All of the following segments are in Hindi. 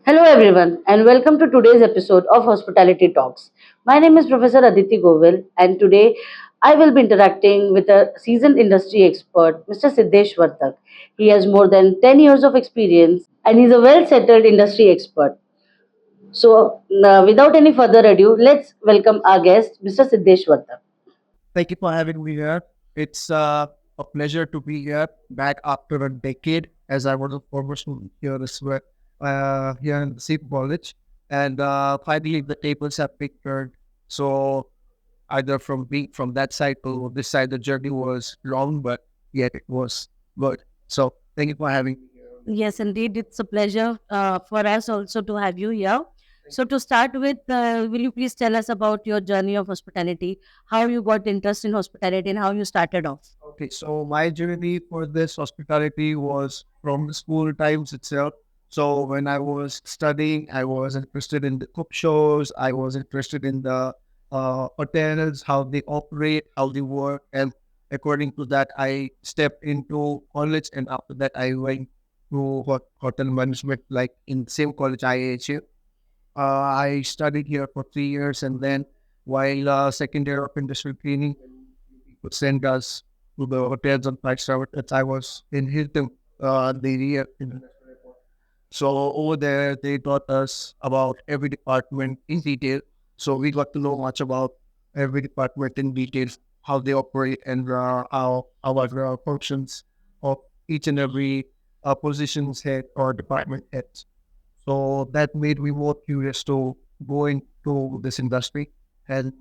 Hello, everyone, and welcome to today's episode of Hospitality Talks. My name is Professor Aditi Govil, and today I will be interacting with a seasoned industry expert, Mr. Siddesh Vartak. He has more than 10 years of experience and he's a well settled industry expert. Without any further ado, let's welcome our guest, Mr. Siddesh Vartak. Thank you for having me here. It's a pleasure to be here back after a decade as I was a former student here as well, here in the same college. And finally, the tables have been turned. So either from being from that side to this side, the journey was long, but yet it was good. So thank you for having me here. Yes, indeed. It's a pleasure for us also to have you here. So, to start with, will you please tell us about your journey of hospitality, how you got interest in hospitality, and how you started off? Okay, so my journey for this hospitality was from the school times itself. So when I was studying, I was interested in the cook shows. I was interested in the hotels, how they operate, how they work, and according to that, I stepped into college. And after that, I went to hotel management, like in the same college, IAHU. I studied here for 3 years, and then while second year of industrial training, would send us to the hotels and five-star hotels. I was in Hilton, the area. So over there, they taught us about every department in detail. So we got to know much about every department in detail, how they operate, and how our functions of each and every positions head or department heads. So that made me more curious to go into this industry, and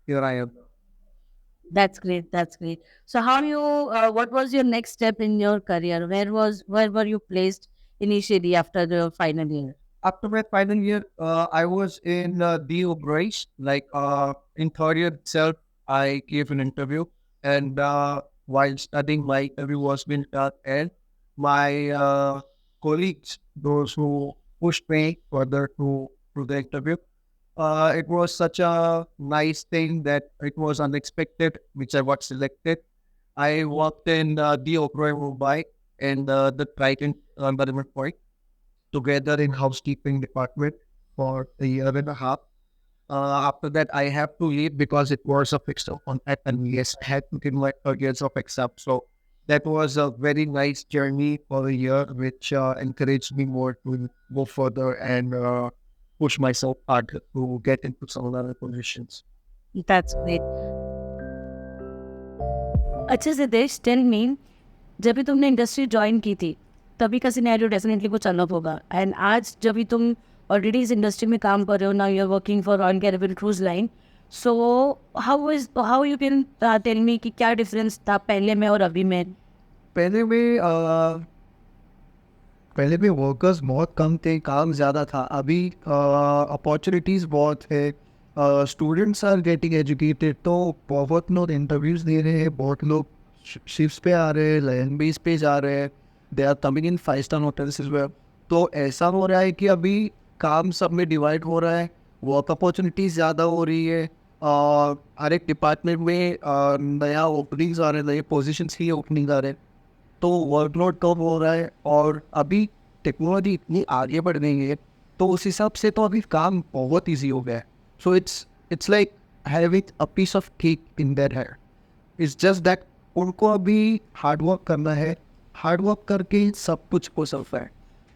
here I am. That's great. That's great. So, what was your next step in your career? Where were you placed initially after the final year? After my final year, I was in DO Grace. Like in third year itself, I gave an interview, and while studying, my interview was being done, and my colleagues, those who pushed me further to the interview, it was such a nice thing that it was unexpected, which I got selected. I worked in the Oberoi Mumbai and the Triton Environment Point together in housekeeping department for a year and a half. After that, I have to leave because it was a fixed term contract, and yes, I had to give my 3 years of exam. So that was a very nice journey for a year, which encouraged me more to go further and push myself hard to get into some other positions. That's great. अच्छा सिद्धेश टेल मी जब भी तुमने इंडस्ट्री ज्वाइन की थी तभी का सिनेरियो डेफिनेटली कुछ अलग होगा एंड आज जब भी तुम ऑलरेडी इस इंडस्ट्री में काम कर रहे हो now you are working for on Caribbean cruise line so how you can tell me कि क्या डिफरेंस था पहले में और अभी में पहले में पहले भी वर्कर्स बहुत कम थे, काम ज़्यादा था। अभी अपॉर्चुनिटीज़ बहुत है, स्टूडेंट्स आर गेटिंग एजुकेटेड, तो बहुत लोग इंटरव्यूज़ दे रहे हैं, बहुत लोग शिफ्ट्स पे आ रहे हैं, लैंड बेस पे जा रहे हैं, they are coming in 5 star hotels is well. तो ऐसा हो रहा है कि अभी काम सब में डिवाइड हो रहा है, वर्क अपॉर्चुनिटीज़ ज़्यादा हो रही है, हर एक डिपार्टमेंट में नया ओपनिंग्स आ रहे हैं, नए पोजिशंस की ओपनिंग आ रहे हैं, तो वर्कलोड कम हो रहा है। और अभी टेक्नोलॉजी इतनी आगे बढ़ गई है, तो उस हिसाब से तो अभी काम बहुत ईजी हो गया है। So it's like having a piece of cake in their hand. It's just that उनको अभी हार्ड वर्क करना है, हार्ड वर्क करके सब कुछ हो सकता है।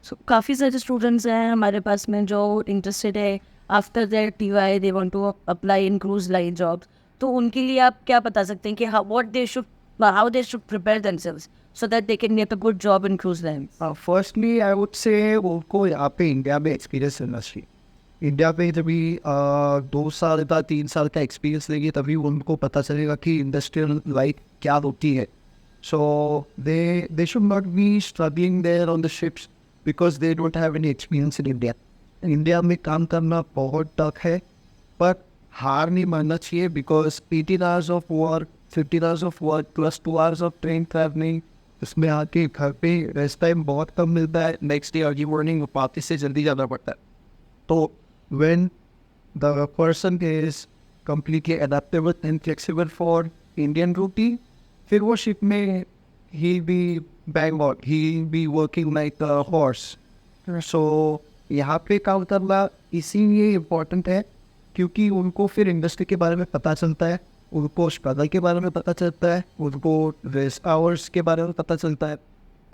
सो काफ़ी सारे स्टूडेंट्स हैं हमारे पास में जो इंटरेस्टेड है after that T Y they want to apply in cruise line jobs तो उनके लिए आप क्या बता सकते हैं कि how they should prepare themselves so that they can get a good job in cruise lines? Firstly I would say उनको यहाँ पे इंडिया में एक्सपीरियंस लेना चाहिए। इंडिया में जब भी 2 साल का 3 साल का एक्सपीरियंस लेंगे तभी उनको पता चलेगा कि इंडस्ट्रियल लाइफ क्या होती है। So they should not be struggling there on the ships because they don't have any experience in India. India में काम करना बहुत टफ है, पर हार नहीं मानना चाहिए because 18 hours of work, 15 hours of work plus 2 hours of train travelling, उसमें आके घर पे रेस्ट टाइम बहुत कम मिलता है। नेक्स्ट डे अर्ली मॉर्निंग वापस से जल्दी जाना पड़ता है। तो when the person is completely adaptable and flexible for Indian routine, फिर वो शिप में he'll be bang on, he'll be working like a horse. So यहाँ पे काम करना इसीलिए इम्पोर्टेंट है क्योंकि उनको फिर इंडस्ट्री के बारे में पता चलता है, उनको स्ट्रगल के बारे में पता चलता है, उनको रेस्ट आवर्स के बारे में पता चलता है,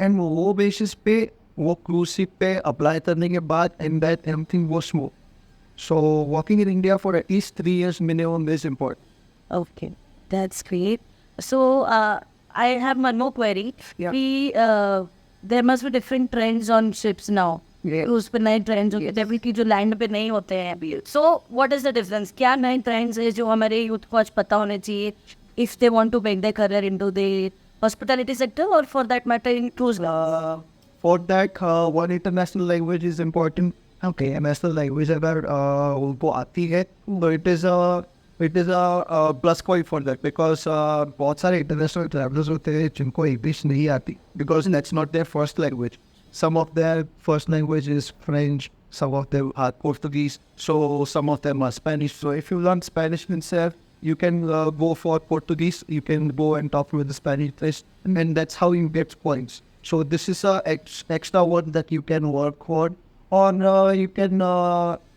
एंड वो बेसिस पे वो क्रूज शिप पे अप्लाई करने के बाद एंड दैट एवरीथिंग वो smooth. So working in India for at least 3 years minimum is important. Okay, that's great. So, I have one more query. Yeah. There must be different trends on ships now. Yeah. उस पे नए ट्रेंड्स होते हैं जबकि कि जो लैंड पे नहीं होते हैं अभी. So what is the difference? क्या नए ट्रेंड्स है जो हमारे यूथ को आज पता होने चाहिए if they want to make their career into the hospitality sector और for that matter in cruise? For that, one international language is important. Okay, national language अगर उनको आती है तो it is a plus point for that because बहुत सारे international travelers होते हैं जिनको इंग्लिश नहीं आती because that's not their first language. Some of their first language is French, some of them are Portuguese, so some of them are Spanish. So if you learn Spanish itself, you can go for Portuguese, you can go and talk with the Spanish, and that's how you get points. So this is a extra word that you can work on, or you can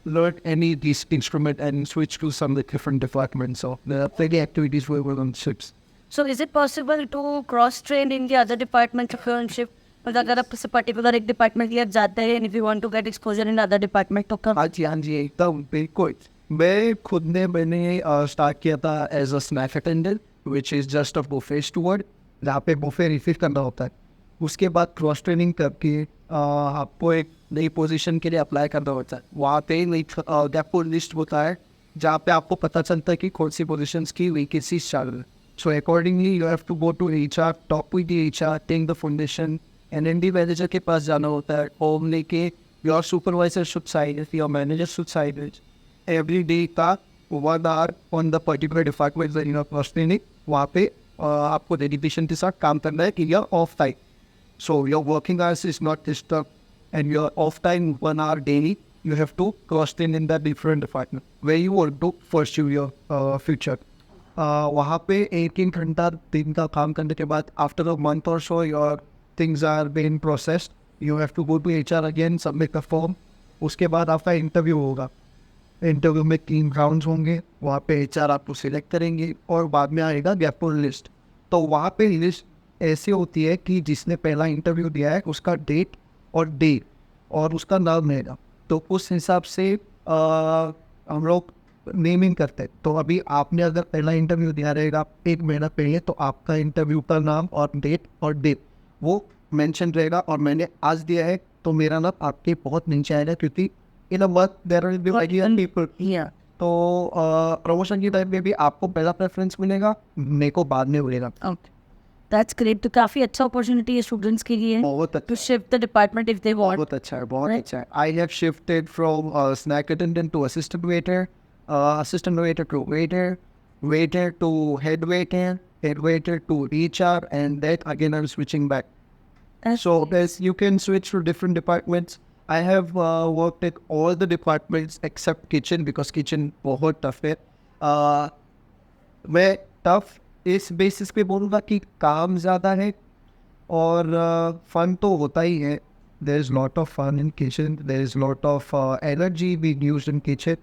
learn any these instrument and switch to some of the different departments. So there are plenty activities we will on ships. So is it possible to cross train in the other department of your own ship? मतलब अगर आप पर्टिकुलर एक डिपार्टमेंट के लिए जाते हैं and if you want to get exposure in other department तो कर? हाँ जी एकदम बिल्कुल. मैं खुद ने मैंने स्टार्ट किया था as a snack attendant which is just a buffet steward जहाँ पे बुफे रिफिल करना होता है. उसके बाद क्रॉस ट्रेनिंग करके आपको एक नई पोजीशन के लिए अप्लाई करना होता है. वहाँ पे गैप लिस्ट होता है जहाँ पे आपको पता चलता है कि कौन सी पोजीशंस की वैकेंसीज चल रही है. So accordingly you have to go to HR, talk with HR, take the foundation, NND manager के पास जाना होता है और लेके your supervisor should sign it, your manager should sign it. Every day का 1 hour on the particular department in cross training वहाँ पे आपको डेडिकेशन के साथ काम करना है कि your of time. So your working hours is not disturbed, and your off time 1 hour daily. You have to cross train in that different department where you want to pursue your future. वहाँ पे 1 घंटा दिन का काम करने के बाद after a month or so your things are being processed. You have to go to HR again, submit a form. उसके बाद आपका इंटरव्यू होगा. इंटरव्यू में 3 राउंड्स होंगे. वहाँ पे HR आपको सिलेक्ट करेंगे और बाद में आएगा गैप लिस्ट. तो वहाँ पे लिस्ट ऐसी होती है कि जिसने पहला इंटरव्यू दिया है उसका डेट और डेट और उसका नाम रहेगा. तो उस हिसाब से हम लोग नेमिंग करते हैं. तो अभी आपने अगर पहला इंटरव्यू दिया रहेगा 1 महीना पहले तो आपका इंटरव्यू का नाम और डेट वो मेंशन रहेगा. और मैंने आज दिया है तो मेरा नाम आपके बहुत नीचे आएगा क्योंकि in a month there will be like people. तो प्रमोशन की टाइम में भी आपको पहला प्रेफरेंस मिलेगा, मेरे को बाद में मिलेगा. That's great. तो काफ़ी अच्छा अपॉर्चुनिटी है स्टूडेंट्स के लिए बहुत अच्छा. to shift the department if they want. बहुत अच्छा है, बहुत अच्छा है. I have shifted from snack attendant to assistant waiter, assistant waiter to waiter, waiter to head waiter to HR, and that again I'm switching back. So as you can switch to different departments. I have worked at all the departments except kitchen because kitchen बहुत tough है. मैं tough इस बेसिस पे बोलूँगा कि काम ज़्यादा है और फन तो होता ही है. There is lot of fun in kitchen, there is lot of energy being used in kitchen.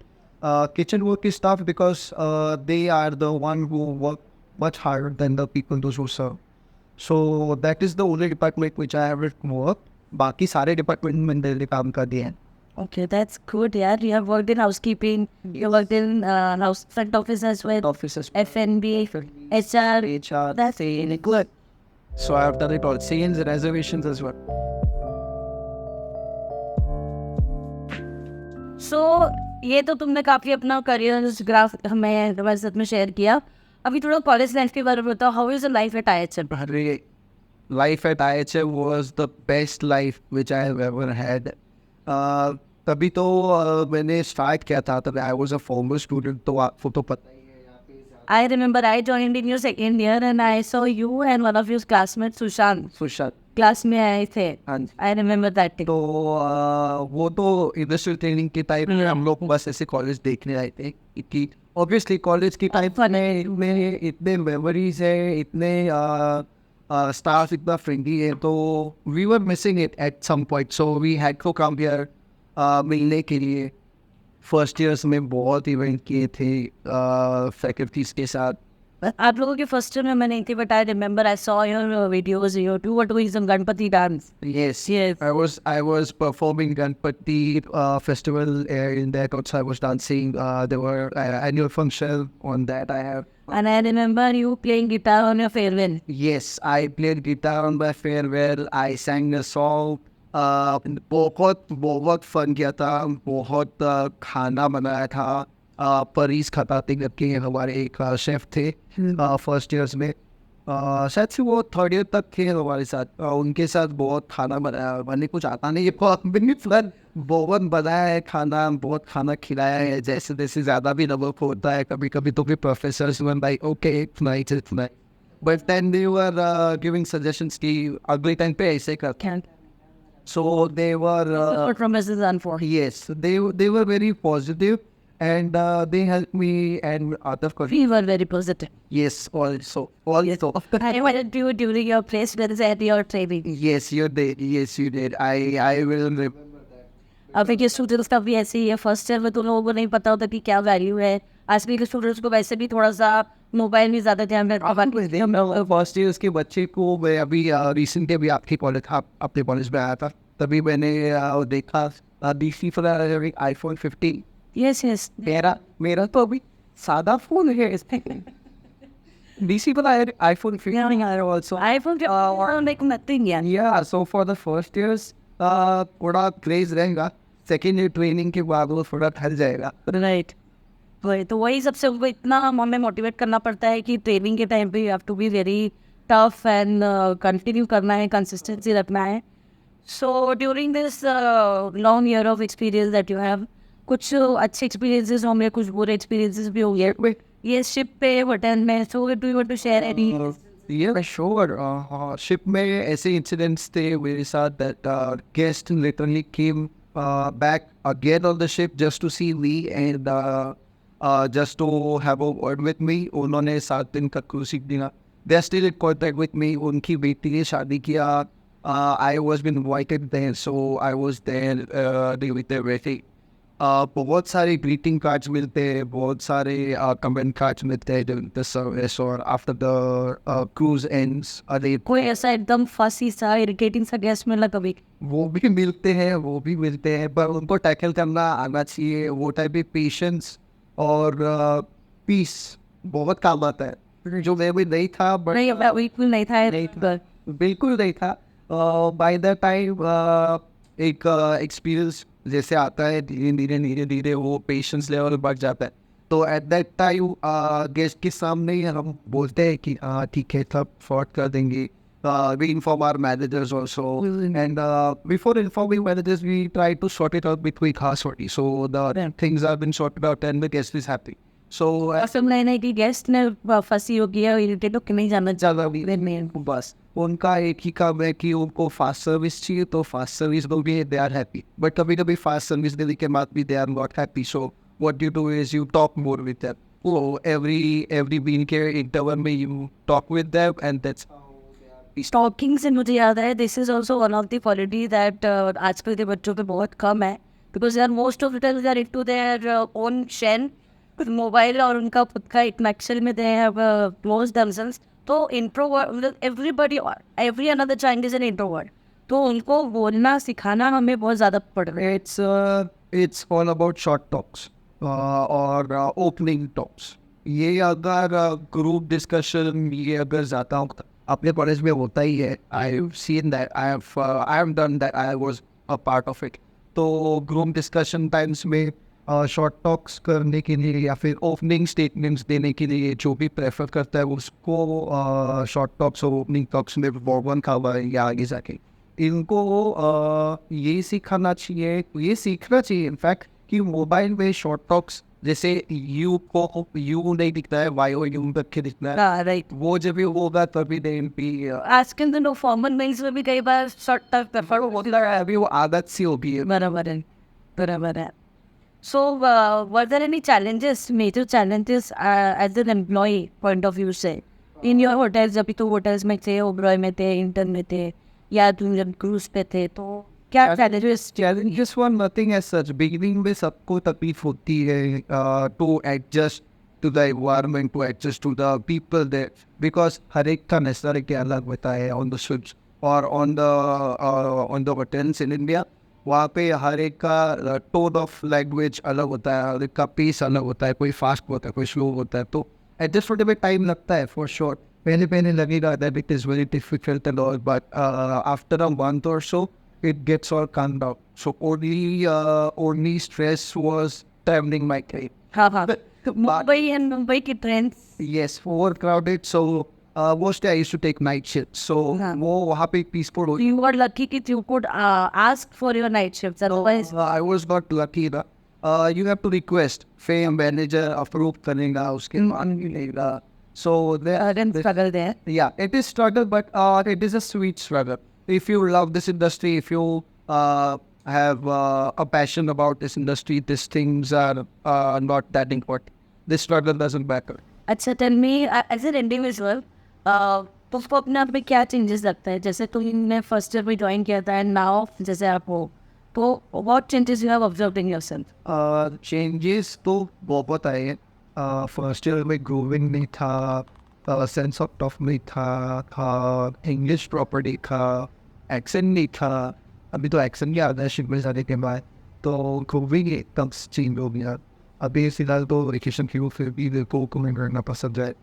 Kitchen work is tough because they are the one who work much harder than the people those who serve. So that is the only department which I have work. बाकी सारे डिपार्टमेंट में मैंने काम कर दिए हैं. Okay, that's good. Yeah, you have worked in housekeeping. You worked in house front office as well. Offices, F&B, HR. That's really good. So I have done it all. Sales, reservations as well. So ये तो तुमने काफ़ी अपना करियर ग्राफ हमें हमारे साथ में शेयर किया. अभी थोड़ा कॉलेज लाइफ के बारे में बताओ. How is the life at IHM? Life at IHM was the best life which I have ever had. तभी तो मैंने स्टार्ट किया था. तभी I was a former student तो आपको तो पता ही है यहाँ पे. I remember I joined in your second year and I saw you and one of your classmates Sushant class में आए थे. I remember that thing. तो वो तो इंडस्ट्रियल ट्रेनिंग के टाइम में हम लोग बस ऐसे कॉलेज देखने आए थे कि ऑब्वियसली कॉलेज की टाइम में इतने मेमोरीज है, इतने स्टाफ इतना फ्रेंडली है. तो we were missing it at some point. So we had to come here मिलने के लिए। फर्स्ट ईयर्स में बहुत इवेंट किए थे फैकल्टीज के साथ। आप लोगों के फर्स्ट ईयर में मैं नहीं थी, but I remember I saw your videos, you were doing some Ganpati dance. Yes, Yes. I was performing Ganpati festival in that. Also, I was dancing. There were annual function on that. I have. And I remember you playing guitar on your farewell. Yes, I played guitar on my farewell. I sang a song. बहुत बहुत फन किया था, बहुत खाना बनाया था। परीस खताते करके हमारे एक शेफ थे फर्स्ट ईयर्स में। शायद से वो थर्ड ईयर तक थे हमारे साथ। उनके साथ बहुत खाना बनाया। मैंने कुछ आता नहीं है पर बहुत बनाया है खाना, बहुत खाना खिलाया है। जैसे जैसे ज़्यादा भी नमक होता है कभी कभी तो फिर professors one like okay it's nice but then they were giving suggestions कि अगले टाइम पे ऐसे कर। Can't. So they were What promises unfold. yes, they were very positive and they helped me and other colleagues. We were very positive. Yes, also. I wanted you during your placements at your training. Yes, you did. Yes, you did. I will remember that. अभी के स्टूडेंट्स का भी ऐसे ही है, फर्स्ट ईयर में तो लोगों को नहीं पता होता कि क्या वैल्यू है। आजकल के स्टूडेंट्स को वैसे भी थोड़ा सा मोबाइल में ज़्यादा ध्यान फर्स्ट ईयर के बच्चे को मैं अभी रिसेंटली अभी आपके कॉलेज अपने कॉलेज में आया था, तभी मैंने देखा DC for iPhone 15। Yes yes मेरा तो अभी सादा फोन है DC for iPhone 15 also. iPhone like nothing यार. Yeah, so for the first years थोड़ा क्रेज रहेगा, सेकेंड ईयर ट्रेनिंग के बाद वो थोड़ा ठहर जाएगा। राइट, वही तो वही सबसे उनको इतना हमें मोटिवेट करना पड़ता है कि ट्रेनिंग के टाइम पे you have to be very tough and continue करना है, कंसिस्टेंसी रखना है। So during this long year of experience that you have, कुछ अच्छे एक्सपीरियंसेस होंगे, कुछ बुरे एक्सपीरियंसेस भी होंगे ये शिप पे होटल में। So do you want to share any? Yeah, sure. Ship में ऐसे incidents थे मेरे साथ that guest literally came back again on the ship just to see me and just to have a word with me. उन्होंने 7 दिन का cruise दिया। They are still in contact with me. उनकी बेटी ने शादी किया। I was been invited there, so I was there with their wedding. बहुत सारे ग्रीटिंग कार्ड्स मिलते हैं, बहुत सारे कमेंट कार्ड्स मिलते हैं ड्यूरिंग द सर्विस और आफ्टर द क्रूज एंड्स। अरे कोई ऐसा एकदम फसी सा इरिटेटिंग सा गेस्ट मिला कभी? वो भी मिलते हैं पर उनको टैकल करना आना चाहिए। वो टाइप ऑफ पेशेंस और पीस बहुत काम आता है, जो मैं भी नहीं था। बट नहीं, बिल्कुल नहीं था, बिल्कुल नहीं था। बाय द टाइम एक एक्सपीरियंस जैसे आता है, धीरे धीरे वो पेशेंस लेवल बढ़ जाता है। तो एट दैट टाइम गेस्ट के सामने ही हम बोलते हैं कि हाँ ठीक है, सब सॉर्ट कर देंगे। We inform our managers also, and before informing managers, we try to sort it out between us only. So the things have been sorted out, and the guest is happy. So Assam line है कि गेस्ट ने फंसी होगी या इरिटेट होकर नहीं जाना ज़्यादा भी बस उनका एक ही काम है कि उनको फास्ट सर्विस चाहिए, तो फास्ट सर्विस दो भी, दे आर हैप्पी। बट कभी कभी फास्ट सर्विस देने के बाद भी they are not happy. So what you do is you talk more with them. So every bean care interval में you talk with them, and that's how they are. स्टॉकिंग से मुझे याद है, this is also one of the quality that आजकल के बच्चों पे बहुत कम है, बिकॉज यार most of the times they are into their own shell mobile और उनका खुद का एक मैक्सल में दे हैव क्लोज देमसेल्व्स। तो introvert everybody, every another child is an introvert, तो उनको बोलना सिखाना हमें बहुत ज़्यादा पड़ रहा है। It's all about short talks or opening talks. ये अगर ग्रुप डिस्कशन ये अगर जाता हूँ अपने कॉलेज में होता ही है। I have seen that, I have done that, I was a part of it. तो ग्रुप डिस्कशन टाइम्स में शॉर्ट टॉक्स करने के लिए या फिर ओपनिंग स्टेटमेंट्स देने के लिए जो भी प्रेफर करता है उसको शॉर्ट टॉक्स और ओपनिंग टॉक्स में वर्बन का हुआ है या आगे जाके इनको ये सीखना चाहिए इनफैक्ट कि मोबाइल में शॉर्ट टॉक्स जैसे यू नहीं दिखता है, वाई और यू तक के दिखना है, राइट। वो जब भी होगा तभी देन भी आजकल तो लोग फॉर्मल मेल्स में भी कई बार शॉर्ट तक प्रेफर होता है। अभी वो आदत सी होगी है। बराबर है। So, were there any challenges, major challenges as an employee point of view से in your hotels? जब भी तो hotels में थे, ओबरॉय में थे, इंटर्न में थे, या तुम जब क्रूज पे थे, तो क्या challenges? Challenges were nothing as such. Beginning में सबको तकलीफ होती है to adjust to the environment, to adjust to the people there, because हर एक का नेचर अलग होता है on the ships और on the hotels in India. वहाँ पे हर एक का टोन ऑफ लैंग्वेज अलग होता है, हर एक का पेस अलग होता है, कोई फास्ट होता है, कोई स्लो होता है, तो एडजस्ट होने में टाइम लगता है फॉर श्योर. पहले लगेगा that it is very difficult and all, but after a month और सो it gets all calmed out. So only stress was traveling my train. हाँ हाँ. मुंबई की trains. Yes, overcrowded. So mostly I used to take night shifts. So वो वहाँ पे peaceful हो. You were lucky that you could ask for your night shifts. Otherwise, I was not lucky ना. You have to request. फिर manager approve करेगा, उसके बाद मिलेगा. So then struggle there. Yeah, it is struggle, but it is a sweet struggle. If you love this industry, if you have a passion about this industry, these things are not that important. This struggle doesn't matter. अच्छा, tell me as an individual, तुमको अपने आप में क्या चेंजेस लगता है? जैसे तुमने फर्स्ट ईयर में ज्वाइन किया था एंड नाउ जैसे आप हो, तो what changes you have observed in yourself? Changes तो बहुत आए हैं. फर्स्ट ईयर में ग्रोविंग नहीं था, सेंस ऑफ टफ नहीं था इंग्लिश प्रॉपर्टी था, एक्सेंट नहीं था. अभी तो एक्सेंट भी आता है शिप में जाने के बाद, तो ग्रोविंग एकदम चेंज हो गया. अभी फिलहाल तो वेकेशन की फिर भी को कुकिंग करना पसंद है.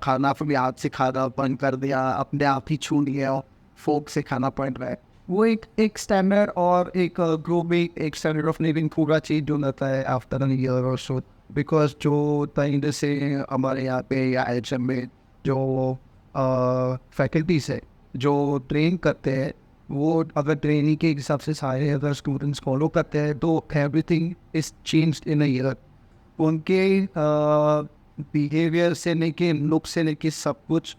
खाना फिर हाथ से खाना बंद कर दिया, अपने आप ही छू लिया, फोक से खाना पड़ रहा है. वो एक स्टैंडर्ड और एक ग्रोविंग, एक स्टैंडर्ड ऑफ लिविंग पूरा चेंज हो जाता है आफ्टर एन ईयर और सो. बिकॉज जो तरीके से हमारे यहाँ पे या HM में जो फैकल्टीज है जो ट्रेन करते हैं, वो अगर ट्रेनिंग के हिसाब से सारे अगर स्टूडेंट्स फॉलो करते हैं तो everything is changed in a year. उनके बिहेवियर से लेके लुक से लेके सब कुछ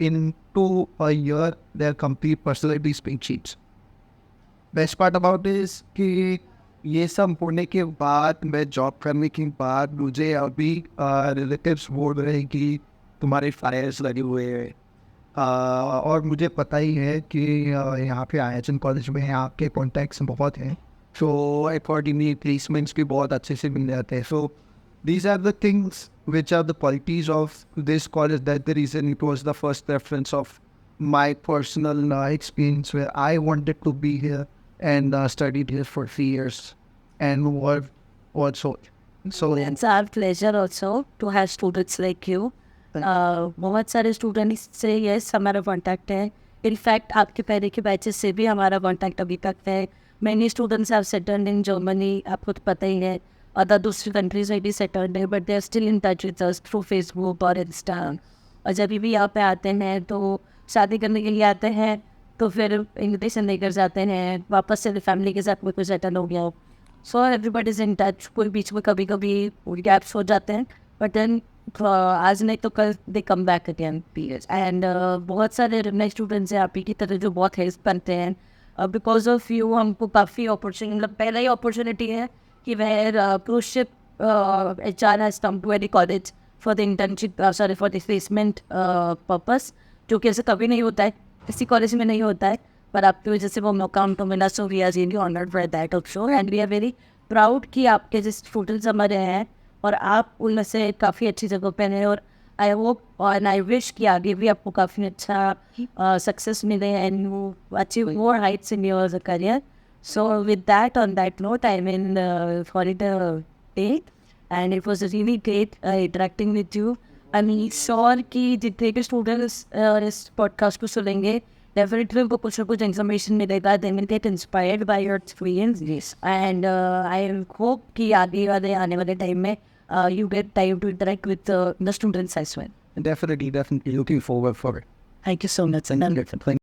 in two a year their complete personalities being changed. Best part about is कि ये सब होने के बाद, मैं जॉब करने के बाद, मुझे अभी रिलेटिव्स बोल रहे हैं कि तुम्हारे फायर्स लगे हुए हैं. और मुझे पता ही है कि यहाँ पे IHN कॉलेज में आपके कॉन्टैक्ट्स बहुत हैं, सो अकॉर्डिंगली प्लेसमेंट्स भी बहुत अच्छे से मिल जाते हैं. So these are the things which are the qualities of this college, that the reason it was the first preference of my personal experience where I wanted to be here and studied here for 3 years and worked also. So it's our pleasure also to have students like you. बहुत सारे स्टूडेंट्स से यस हमारा कॉन्टैक्ट है. इनफैक्ट आपके पहले के बैचेस से भी हमारा कॉन्टैक्ट अभी तक है. Many students have settled in Germany, आपको तो पता ही है. अदर दूसरी कंट्रीज में भी सेटल्ड है, but they are still in touch with us through Facebook और इंस्टा. और जब भी यहाँ पे आते हैं तो शादी करने के लिए आते हैं, तो फिर इन्विटेशन लेकर जाते हैं, वापस से फैमिली के साथ में कोई सेटल हो गया. So everybody is in touch. कोई बीच में कभी कभी गैप्स हो जाते हैं, बट देन आज नहीं तो कल दे कम बैक अगेन. एंड बहुत सारे नए स्टूडेंट्स हैं आप ही की तरह जो बहुत हेल्प करते हैं. बिकॉज ऑफ यू हमको काफ़ी अपॉर्चुनिटी, मतलब पहला ही अपॉर्चुनिटी है कि वह cruise ship HR has come to any college for the internship, sorry for the placement purpose, जो कि ऐसे कभी नहीं होता है, किसी कॉलेज में नहीं होता है, पर आपकी वजह से वो मौका हमको मिला. So we are really honoured for that also, and we are very proud कि आपके जैसे स्टूडेंट्स हमारे हैं और आप उनमें से काफ़ी अच्छी जगह पे हैं. और I hope and I wish कि आगे भी आपको काफ़ी अच्छा सक्सेस मिले and you achieve more heights in your career. So with that, on that note, I mean for it day and it was really great interacting with you. I mean sure कि जितने भी स्टूडेंट्स इस पॉडकास्ट को सुनेंगे, डेफिनेटली उनको कुछ ना कुछ इन्फॉर्मेशन मिलेगा. They will get inspired by your experience. And I hope कि आगे वाले आने वाले टाइम में you get time to interact with the students as well. definitely looking forward for it. Thank you so much. Thank you.